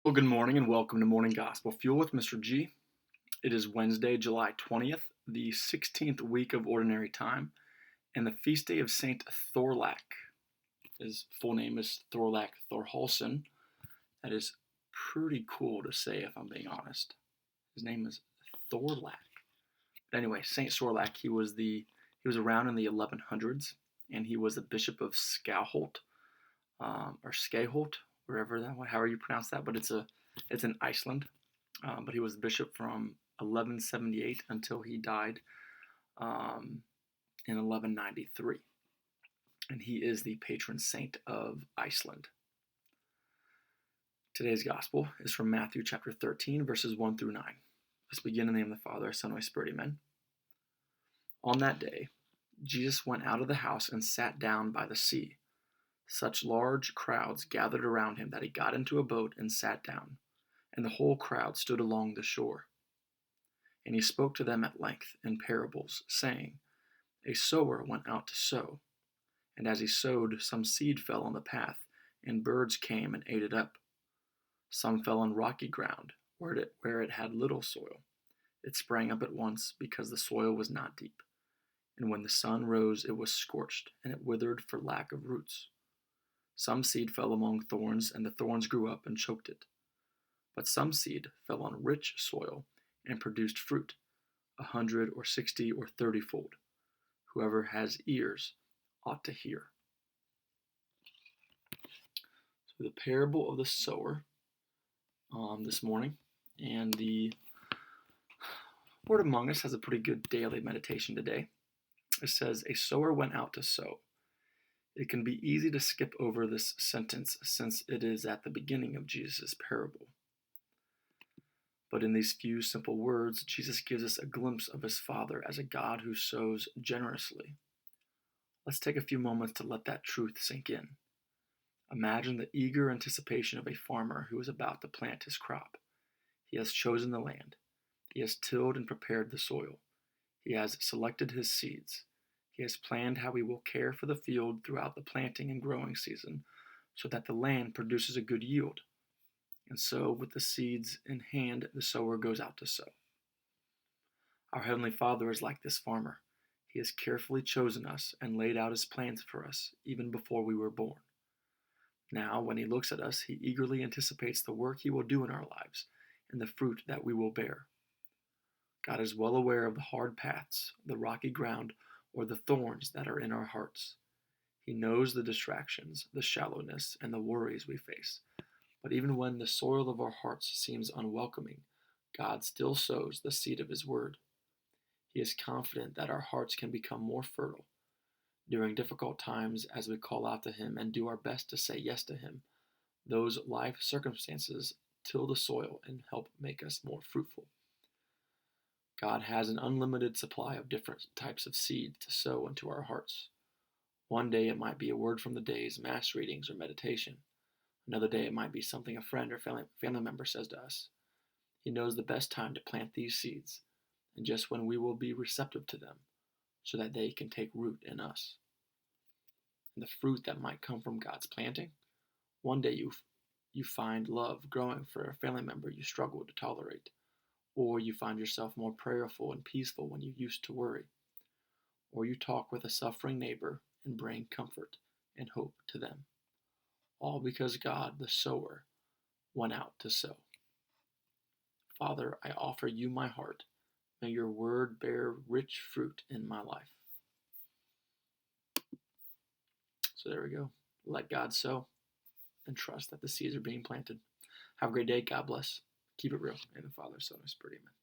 Well, good morning and welcome to Morning Gospel Fuel with Mr. G. It is Wednesday, July 20th, the 16th week of Ordinary Time, and the feast day of Saint Thorlak. His full name is Thorlak Thorhalson. That is pretty cool to say, if I'm being honest. His name is Thorlak. But anyway, Saint Thorlak, he was around in the 1100s, and he was the Bishop of Skauholt, or Skeholt, however you pronounce that, but it's in Iceland. But he was bishop from 1178 until he died in 1193, and he is the patron saint of Iceland. Today's gospel is from Matthew chapter 13, verses 1 through 9. Let's begin in the name of the Father, Son, and Holy Spirit. Amen. On that day, Jesus went out of the house and sat down by the sea. Such large crowds gathered around him that he got into a boat and sat down, and the whole crowd stood along the shore. And he spoke to them at length in parables, saying, A sower went out to sow, and as he sowed, some seed fell on the path, and birds came and ate it up. Some fell on rocky ground, where it had little soil. It sprang up at once, because the soil was not deep. And when the sun rose, it was scorched, and it withered for lack of roots. Some seed fell among thorns, and the thorns grew up and choked it. But some seed fell on rich soil and produced fruit, 100 or 60 or 30-fold. Whoever has ears ought to hear. So the parable of the sower this morning, and the Word Among Us has a pretty good daily meditation today. It says, a sower went out to sow. It can be easy to skip over this sentence since it is at the beginning of Jesus' parable. But in these few simple words, Jesus gives us a glimpse of his Father as a God who sows generously. Let's take a few moments to let that truth sink in. Imagine the eager anticipation of a farmer who is about to plant his crop. He has chosen the land. He has tilled and prepared the soil. He has selected his seeds. He has planned how he will care for the field throughout the planting and growing season so that the land produces a good yield. And so, with the seeds in hand, the sower goes out to sow. Our Heavenly Father is like this farmer. He has carefully chosen us and laid out his plans for us even before we were born. Now, when he looks at us, he eagerly anticipates the work he will do in our lives and the fruit that we will bear. God is well aware of the hard paths, the rocky ground, or the thorns that are in our hearts. He knows the distractions, the shallowness, and the worries we face. But even when the soil of our hearts seems unwelcoming, God still sows the seed of his word. He is confident that our hearts can become more fertile. During difficult times, as we call out to him and do our best to say yes to him, those life circumstances till the soil and help make us more fruitful. God has an unlimited supply of different types of seed to sow into our hearts. One day it might be a word from the day's mass readings or meditation. Another day it might be something a friend or family member says to us. He knows the best time to plant these seeds, and just when we will be receptive to them, so that they can take root in us. And the fruit that might come from God's planting, one day you find love growing for a family member you struggle to tolerate. Or you find yourself more prayerful and peaceful when you used to worry. Or you talk with a suffering neighbor and bring comfort and hope to them. All because God, the sower, went out to sow. Father, I offer you my heart. May your word bear rich fruit in my life. So there we go. Let God sow and trust that the seeds are being planted. Have a great day. God bless. Keep it real. In the Father, Son, and Spirit. Amen.